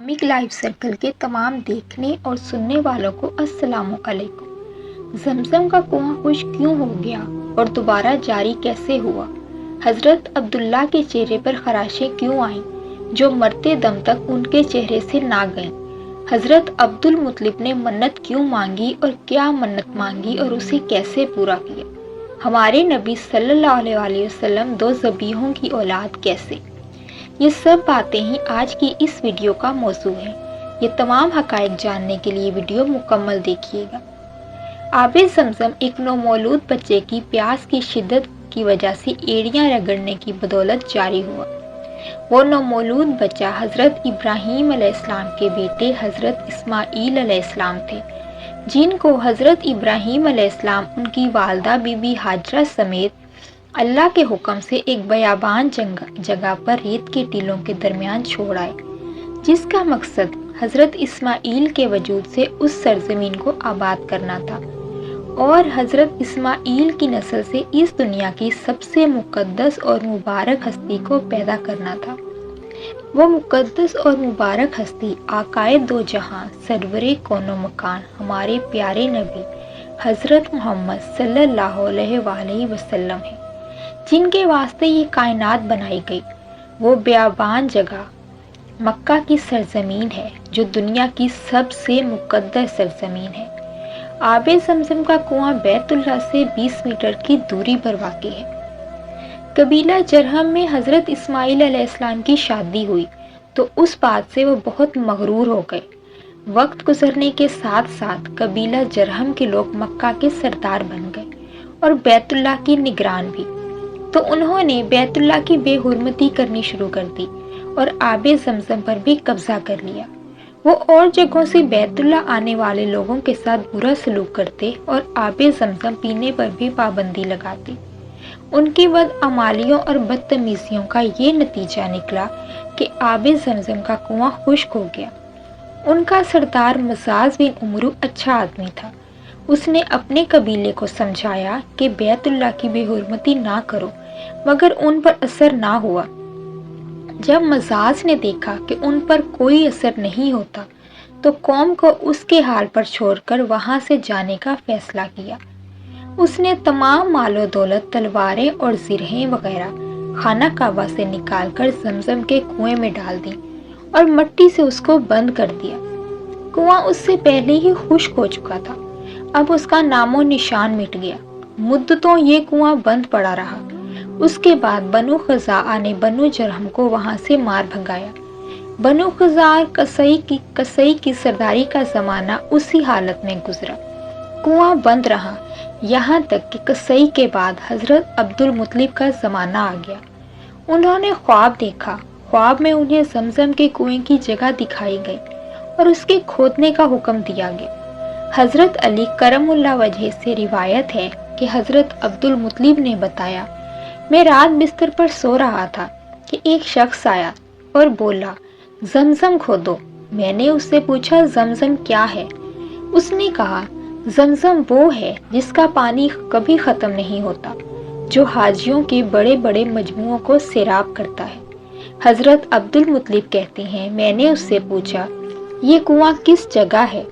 Islamic life circle کے تمام دیکھنے اور سننے والوں کو السلام علیکم۔ زمزم کا کنواں خشک کیوں ہو گیا اور دوبارہ جاری کیسے ہوا؟ حضرت عبداللہ کے چہرے پر خراشیں کیوں آئیں جو مرتے دم تک ان کے چہرے سے نہ گئیں؟ حضرت عبد المطلب نے منت کیوں مانگی اور کیا منت مانگی اور اسے کیسے پورا کیا؟ ہمارے نبی صلی اللہ علیہ وسلم دو ذبیحوں کی اولاد کیسے؟ یہ سب باتیں ہی آج کی اس ویڈیو کا موضوع ہیں۔ یہ تمام حقائق جاننے کے لیے ویڈیو مکمل دیکھیے گا۔ آب زمزم ایک نومولود بچے کی پیاس کی شدت کی وجہ سے ایڑیاں رگڑنے کی بدولت جاری ہوا۔ وہ نومولود بچہ حضرت ابراہیم علیہ السلام کے بیٹے حضرت اسماعیل علیہ السلام تھے، جن کو حضرت ابراہیم علیہ السلام ان کی والدہ بی بی ہاجرہ سمیت اللہ کے حکم سے ایک بیابان جگہ پر ریت کے ٹیلوں کے درمیان چھوڑ آئے، جس کا مقصد حضرت اسماعیل کے وجود سے اس سرزمین کو آباد کرنا تھا اور حضرت اسماعیل کی نسل سے اس دنیا کی سب سے مقدس اور مبارک ہستی کو پیدا کرنا تھا۔ وہ مقدس اور مبارک ہستی آقائے دو جہاں سرور کون و مکان ہمارے پیارے نبی حضرت محمد صلی اللہ علیہ وآلہ وسلم ہے، جن کے واسطے یہ کائنات بنائی گئی۔ وہ بیابان جگہ مکہ کی سرزمین ہے جو دنیا کی سب سے مقدس سرزمین ہے۔ آب زمزم کا کنواں بیت اللہ سے 20 میٹر کی دوری پر واقع ہے۔ قبیلہ جرہم میں حضرت اسماعیل علیہ السلام کی شادی ہوئی تو اس بات سے وہ بہت مغرور ہو گئے۔ وقت گزرنے کے ساتھ ساتھ قبیلہ جرہم کے لوگ مکہ کے سردار بن گئے اور بیت اللہ کی نگران بھی، تو انہوں نے بیت اللہ کی بے حرمتی کرنی شروع کر دی اور آب زمزم پر بھی قبضہ کر لیا۔ وہ اور جگہوں سے بیت اللہ آنے والے لوگوں کے ساتھ برا سلوک کرتے اور آب زمزم پینے پر بھی پابندی لگاتے۔ ان کی بدعمالیوں اور بدتمیزیوں کا یہ نتیجہ نکلا کہ آب زمزم کا کنواں خشک ہو گیا۔ ان کا سردار مزاز بن عمرو اچھا آدمی تھا۔ اس نے اپنے قبیلے کو سمجھایا کہ بیت اللہ کی بے حرمتی نہ کرو، مگر ان پر اثر نہ ہوا۔ جب مزاز نے دیکھا کہ ان پر کوئی اثر نہیں ہوتا تو قوم کو اس کے حال پر چھوڑ کر وہاں سے جانے کا فیصلہ کیا۔ اس نے تمام مال و دولت، تلواریں اور زرہیں وغیرہ خانہ کعبہ سے نکال کر زمزم کے کنویں میں ڈال دی اور مٹی سے اس کو بند کر دیا۔ کنواں اس سے پہلے ہی خشک ہو چکا تھا، اب اس کا نام و نشان مٹ گیا۔ مدتوں یہ کنواں بند پڑا رہا۔ اس کے بعد بنو خزاعہ نے بنو جرہم کو وہاں سے مار بھگایا۔ بنو خزاعہ قصی کی سرداری کا زمانہ اسی حالت میں گزرا۔ کنواں بند رہا یہاں تک کہ قصی کے بعد حضرت عبد المطلب کا زمانہ آ گیا۔ انہوں نے خواب دیکھا۔ خواب میں انہیں زمزم کے کنویں کی جگہ دکھائی گئی اور اس کے کھودنے کا حکم دیا گیا۔ حضرت علی کرم اللہ وجہ سے روایت ہے کہ حضرت عبد المطلب نے بتایا، میں رات بستر پر سو رہا تھا کہ ایک شخص آیا اور بولا، زمزم کھودو۔ میں نے اس سے پوچھا، زمزم کیا ہے؟ اس نے کہا، زمزم وہ ہے جس کا پانی کبھی ختم نہیں ہوتا، جو حاجیوں کے بڑے بڑے مجموعوں کو سیراب کرتا ہے۔ حضرت عبد المطلب کہتے ہیں، میں نے اس سے پوچھا، یہ کنواں کس جگہ ہے؟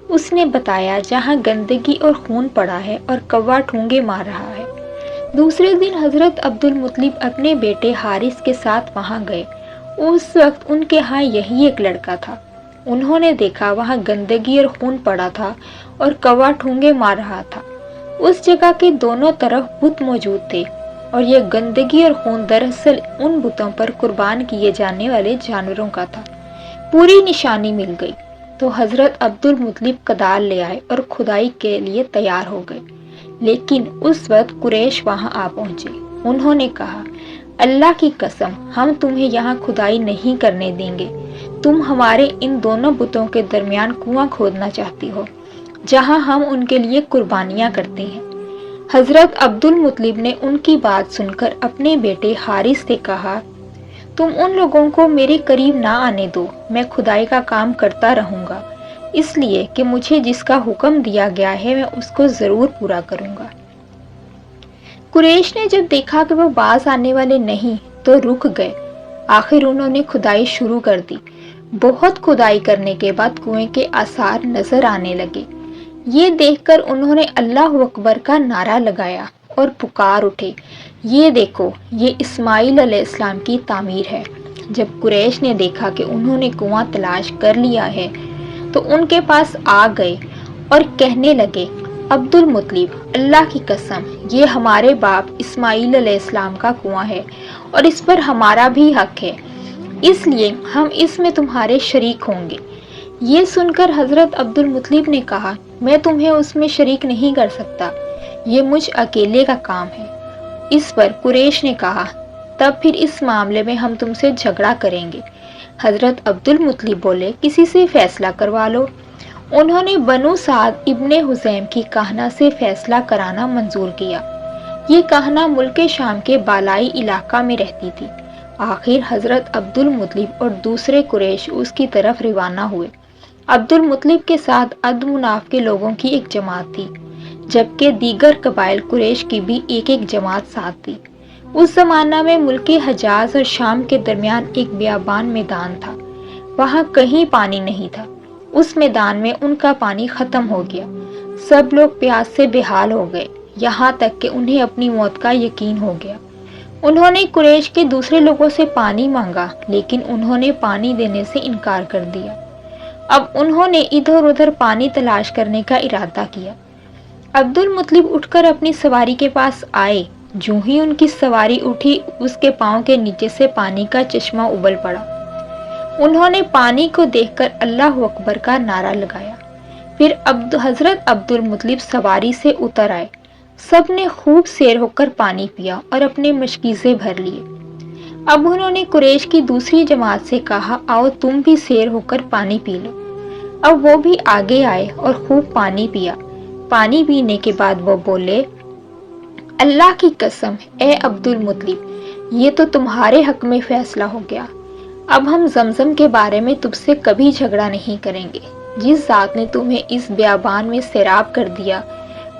اس نے بتایا، جہاں گندگی اور خون پڑا ہے اور کوا ٹھونگے مار رہا ہے۔ دوسرے دن حضرت عبد المطلب اپنے بیٹے حارث کے ساتھ وہاں گئے۔ اس وقت ان کے ہاں یہی ایک لڑکا تھا۔ انہوں نے دیکھا وہاں گندگی اور خون پڑا تھا اور کوا ٹھونگے مار رہا تھا۔ اس جگہ کے دونوں طرف بت موجود تھے اور یہ گندگی اور خون دراصل ان بتوں پر قربان کیے جانے والے جانوروں کا تھا۔ پوری نشانی مل گئی تو حضرت عبد المطلب کدال لے آئے اور کھدائی کے لیے تیار ہو گئے، لیکن اس وقت قریش وہاں آ پہنچے۔ انہوں نے کہا، اللہ کی قسم، ہم تمہیں یہاں کھدائی نہیں کرنے دیں گے۔ تم ہمارے ان دونوں بتوں کے درمیان کنواں کھودنا چاہتی ہو جہاں ہم ان کے لیے قربانیاں کرتے ہیں۔ حضرت عبد المطلب نے ان کی بات سن کر اپنے بیٹے حارث سے کہا، تم ان لوگوں کو میرے قریب نہ آنے دو، میں کھدائی کا کام کرتا رہوں گا، اس لیے کہ مجھے جس کا حکم دیا گیا ہے میں اس کو ضرور پورا کروں گا۔ قریش نے جب دیکھا کہ وہ باز آنے والے نہیں تو رک گئے۔ آخر انہوں نے کھدائی شروع کر دی۔ بہت کھدائی کرنے کے بعد کنویں کے آثار نظر آنے لگے۔ یہ دیکھ کر انہوں نے اللہ اکبر کا نعرہ لگایا اور پکار اٹھے، یہ دیکھو، یہ اسماعیل علیہ السلام کی تعمیر ہے۔ جب قریش نے دیکھا کہ انہوں نے کنواں تلاش کر لیا ہے تو ان کے پاس آ گئے اور کہنے لگے، عبد المطلب، اللہ کی قسم، یہ ہمارے باپ اسماعیل علیہ السلام کا کنواں ہے اور اس پر ہمارا بھی حق ہے، اس لیے ہم اس میں تمہارے شریک ہوں گے۔ یہ سن کر حضرت عبد المطلب نے کہا، میں تمہیں اس میں شریک نہیں کر سکتا، یہ مجھ اکیلے کا کام ہے۔ اس پر قریش نے کہا، تب پھر اس معاملے میں ہم تم سے جھگڑا کریں گے۔ حضرت عبد المطلب بولے، کسی سے فیصلہ کروا لو۔ انہوں نے بنو سعد ابن حزیم کی کہنہ سے فیصلہ کرانا منظور کیا۔ یہ کہنہ ملک شام کے بالائی علاقہ میں رہتی تھی۔ آخر حضرت عبد المطلب اور دوسرے قریش اس کی طرف روانہ ہوئے۔ عبد المطلب کے ساتھ عبد مناف کے لوگوں کی ایک جماعت تھی، جبکہ دیگر قبائل قریش کی بھی ایک ایک جماعت ساتھ تھی۔ اس زمانہ میں ملک حجاز اور شام کے درمیان ایک بیابان میدان تھا، وہاں کہیں پانی نہیں تھا۔ اس میدان میں ان کا پانی ختم ہو گیا، سب لوگ پیاس سے بے حال ہو گئے، یہاں تک کہ انہیں اپنی موت کا یقین ہو گیا۔ انہوں نے قریش کے دوسرے لوگوں سے پانی مانگا، لیکن انہوں نے پانی دینے سے انکار کر دیا۔ اب انہوں نے ادھر ادھر پانی تلاش کرنے کا ارادہ کیا۔ عبد المطلب اٹھ کر اپنی سواری کے پاس آئے، جو ہی ان کی سواری اٹھی اس کے پاؤں کے نیچے سے پانی کا چشمہ ابل پڑا۔ انہوں نے پانی کو دیکھ کر اللہ اکبر کا نعرہ لگایا۔ پھر حضرت عبد المطلب سواری سے اتر آئے، سب نے خوب سیر ہو کر پانی پیا اور اپنے مشکیزے بھر لیے۔ اب انہوں نے قریش کی دوسری جماعت سے کہا، آؤ تم بھی سیر ہو کر پانی پی لو۔ اب وہ بھی آگے آئے اور خوب پانی پیا۔ پانی پینے کے بعد وہ بولے، اللہ کی قسم، اے عبد المطلب، یہ تو تمہارے حق میں فیصلہ ہو گیا۔ اب ہم زمزم کے بارے میں تم سے کبھی جھگڑا نہیں کریں گے۔ جس ذات نے تمہیں اس بیابان میں سیراب کر دیا،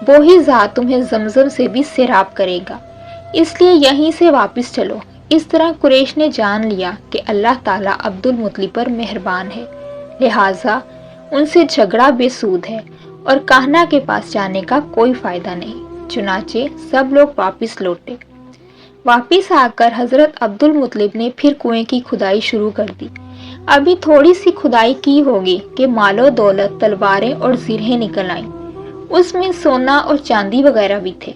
وہی ذات تمہیں زمزم سے بھی سیراب کرے گا، اس لیے یہیں سے واپس چلو۔ اس طرح قریش نے جان لیا کہ اللہ تعالیٰ عبد المطلب پر مہربان ہے، لہٰذا ان سے جھگڑا بے سود ہے اور کہنہ کے پاس جانے کا کوئی فائدہ نہیں۔ چنانچہ سب لوگ واپس لوٹے۔ واپس آ کر حضرت عبد المطلب نے پھر کنویں کی کھدائی شروع کر دی۔ ابھی تھوڑی سی کھدائی کی ہوگی کہ مال و دولت، تلواریں اور زرہیں نکل آئیں۔ اس میں سونا اور چاندی وغیرہ بھی تھے۔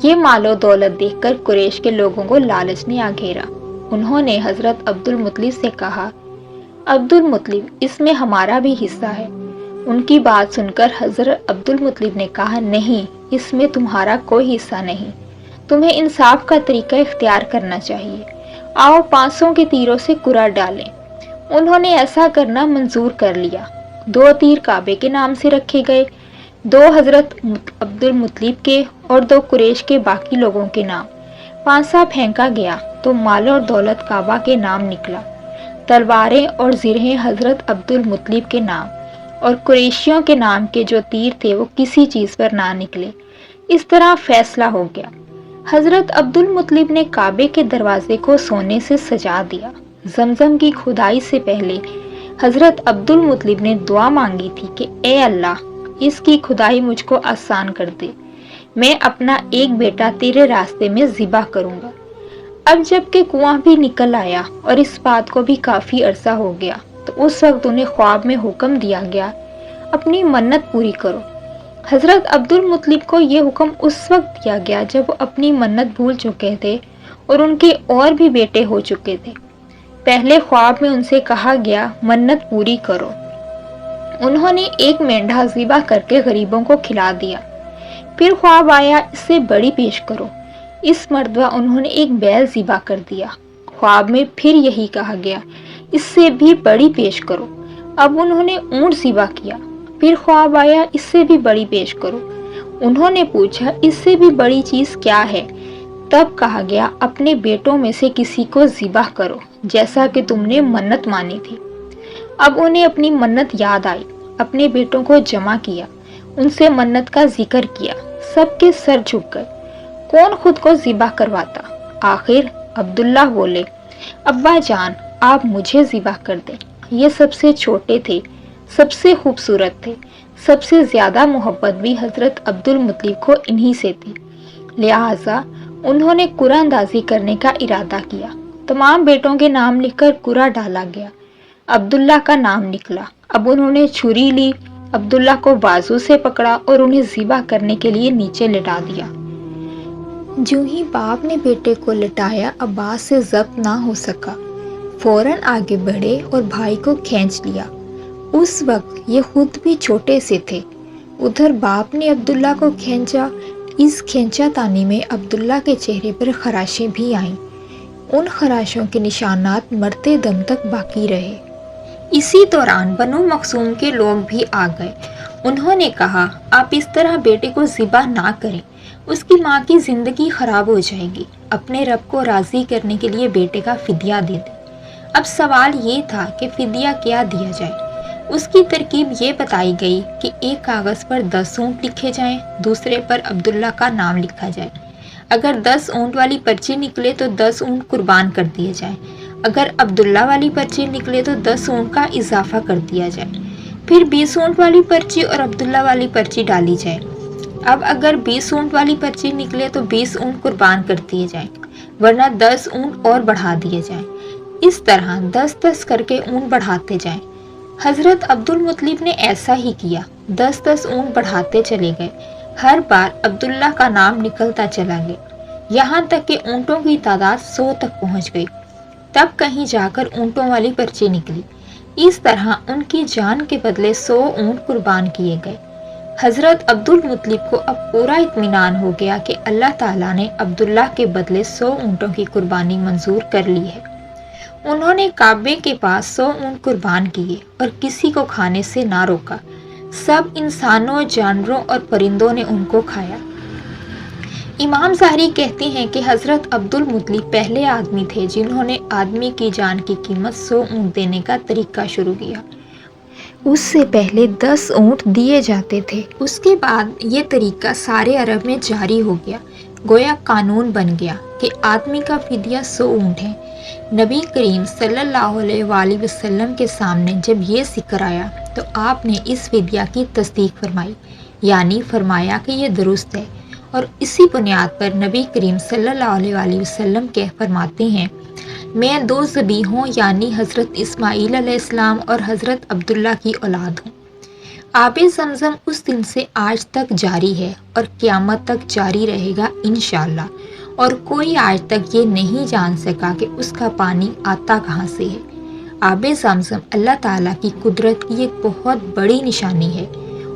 یہ مال و دولت دیکھ کر قریش کے لوگوں کو لالچ نے آ گھیرا۔ انہوں نے حضرت عبد المطلب سے کہا، عبد المطلب، اس میں ہمارا بھی حصہ ہے۔ ان کی بات سن کر حضرت عبد المطلب نے کہا، نہیں، اس میں تمہارا کوئی حصہ نہیں، تمہیں انصاف کا طریقہ اختیار کرنا چاہیے۔ آؤ 500 کے تیروں سے کرہ ڈالیں۔ انہوں نے ایسا کرنا منظور کر لیا۔ 2 تیر کعبے کے نام سے رکھے گئے، 2 حضرت عبد المطلب کے اور 2 قریش کے باقی لوگوں کے نام۔ پانسا پھینکا گیا تو مال اور دولت کعبہ کے نام نکلا، تلواریں اور زرہیں حضرت عبد المطلب کے نام، اور قریشیوں کے نام کے جو تیر تھے وہ کسی چیز پر نہ نکلے۔ اس طرح فیصلہ ہو گیا۔ حضرت عبد المطلب نے کعبے کے دروازے کو سونے سے سجا دیا۔ زمزم کی کھدائی سے پہلے حضرت عبد المطلب نے دعا مانگی تھی کہ اے اللہ، اس کی کھدائی مجھ کو آسان کر دے، میں اپنا ایک بیٹا تیرے راستے میں ذبح کروں گا۔ اب جب کہ کنواں بھی نکل آیا اور اس بات کو بھی کافی عرصہ ہو گیا تو اس وقت انہیں خواب میں حکم دیا گیا، اپنی منت پوری کرو۔ حضرت عبد المطلب کو یہ حکم اس وقت دیا گیا جب وہ اپنی منت بھول چکے تھے اور ان کے اور بھی بیٹے ہو چکے تھے۔ پہلے خواب میں ان سے کہا گیا، منت پوری کرو۔ انہوں نے ایک مینڈھا ذبح کر کے غریبوں کو کھلا دیا۔ پھر خواب آیا، اس سے بڑی پیش کرو۔ اس مرتبہ انہوں نے ایک بیل ذبح کر دیا۔ خواب میں پھر یہی کہا گیا، اس سے بھی بڑی پیش کرو۔ اب انہوں نے اونٹ ذبح کیا۔ پھر خواب آیا، اس سے بھی بڑی پیش کرو۔ انہوں نے پوچھا، اس سے بھی بڑی چیز کیا ہے؟ تب کہا گیا، اپنے بیٹوں میں سے کسی کو ذبح کرو، جیسا کہ تم نے منت مانی تھی۔ اب انہیں اپنی منت یاد آئی، اپنے بیٹوں کو جمع کیا، ان سے منت کا ذکر کیا، سب کے سر جھک گئے۔ کون خود کو ذبح کرواتا؟ آخر عبداللہ بولے، ابا جان، آپ مجھے ذبح کر دیں۔ یہ سب سے چھوٹے تھے، سب سے خوبصورت تھے، سب سے زیادہ محبت بھی حضرت عبد المطلب کو انہی سے تھی۔ لہٰذا انہوں نے قرعہ اندازی کرنے کا ارادہ کیا۔ تمام بیٹوں کے نام لکھ کر قرعہ ڈالا گیا۔ عبداللہ کا نام نکلا۔ اب انہوں نے چھری لی، عبداللہ کو بازو سے پکڑا اور انہیں ذبح کرنے کے لیے نیچے لٹا دیا۔ جو ہی باپ نے بیٹے کو لٹایا، عباس سے ضبط نہ ہو سکا، فوراً آگے بڑھے اور بھائی کو کھینچ لیا۔ اس وقت یہ خود بھی چھوٹے سے تھے۔ ادھر باپ نے عبداللہ کو کھینچا۔ اس کھینچا تانی میں عبداللہ کے چہرے پر خراشیں بھی آئیں۔ ان خراشوں کے نشانات مرتے دم تک باقی رہے۔ اسی دوران بنو مخزوم کے لوگ بھی آ گئے۔ انہوں نے کہا، آپ اس طرح بیٹے کو ذبح نہ کریں، اس کی ماں کی زندگی خراب ہو جائے گی۔ اپنے رب کو راضی کرنے کے لیے بیٹے کا فدیہ دے دیں۔ اب سوال یہ تھا کہ فدیہ کیا دیا جائے۔ اس کی ترکیب یہ بتائی گئی کہ ایک کاغذ پر 10 اونٹ لکھے جائیں، دوسرے پر عبداللہ کا نام لکھا جائے۔ اگر 10 اونٹ والی پرچی نکلے تو 10 اونٹ قربان کر دیے جائیں۔ اگر عبداللہ والی پرچی نکلے تو 10 اونٹ کا اضافہ کر دیا جائے۔ پھر 20 اونٹ والی پرچی اور عبداللہ والی پرچی ڈالی جائے۔ اب اگر 20 اونٹ والی پرچی نکلے تو 20 اونٹ قربان کر دیے جائیں، ورنہ 10 اونٹ اور بڑھا دیے جائیں۔ اس طرح 10 کر کے اونٹ بڑھاتے جائیں۔ حضرت عبد المطلب نے ایسا ہی کیا، 10 اونٹ بڑھاتے چلے گئے۔ ہر بار عبداللہ کا نام نکلتا چلا گیا، یہاں تک کہ اونٹوں کی تعداد 100 تک پہنچ گئی۔ تب کہیں جا کر اونٹوں والی پرچی نکلی۔ اس طرح ان کی جان کے بدلے 100 اونٹ قربان کیے گئے۔ حضرت عبد المطلب کو اب پورا اطمینان ہو گیا کہ اللہ تعالیٰ نے عبداللہ کے بدلے 100 اونٹوں کی قربانی منظور کر لی ہے۔ انہوں نے کعبے کے پاس 100 اونٹ قربان کیے اور کسی کو کھانے سے نہ روکا۔ سب انسانوں، جانوروں اور پرندوں نے ان کو کھایا۔ امام ظاہری کہتے ہیں کہ حضرت عبد المطلب پہلے آدمی تھے جنہوں نے آدمی کی جان کی قیمت 100 اونٹ دینے کا طریقہ شروع کیا۔ اس سے پہلے 10 اونٹ دیے جاتے تھے۔ اس کے بعد یہ طریقہ سارے عرب میں جاری ہو گیا، گویا قانون بن گیا کہ آدمی کا فدیہ 100 اونٹ ہے۔ نبی کریم صلی اللہ علیہ وآلہ وسلم کے سامنے جب یہ ذکر آیا تو آپ نے اس فدیہ کی تصدیق فرمائی، یعنی فرمایا کہ یہ درست ہے، اور اسی بنیاد پر نبی کریم صلی اللہ علیہ وآلہ وسلم فرماتے ہیں، میں 2 ذبیحوں یعنی حضرت اسماعیل علیہ السلام اور حضرت عبداللہ کی اولاد ہوں۔ آب زمزم اس دن سے آج تک جاری ہے اور قیامت تک جاری رہے گا انشاءاللہ، اور کوئی آج تک یہ نہیں جان سکا کہ اس کا پانی آتا کہاں سے ہے۔ آب زمزم اللہ تعالیٰ کی قدرت کی ایک بہت بڑی نشانی ہے،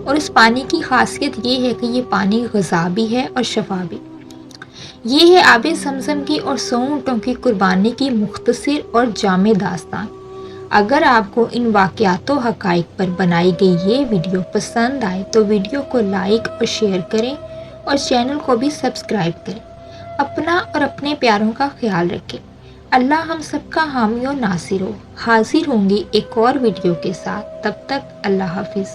اور اس پانی کی خاصیت یہ ہے کہ یہ پانی غذا بھی ہے اور شفا بھی۔ یہ ہے آب زمزم کی اور 100 اونٹوں کی قربانی کی مختصر اور جامع داستان۔ اگر آپ کو ان واقعات و حقائق پر بنائی گئی یہ ویڈیو پسند آئے تو ویڈیو کو لائک اور شیئر کریں اور چینل کو بھی سبسکرائب کریں۔ اپنا اور اپنے پیاروں کا خیال رکھیں۔ اللہ ہم سب کا حامی و ناصر ہو۔ حاضر ہوں گی ایک اور ویڈیو کے ساتھ، تب تک اللہ حافظ۔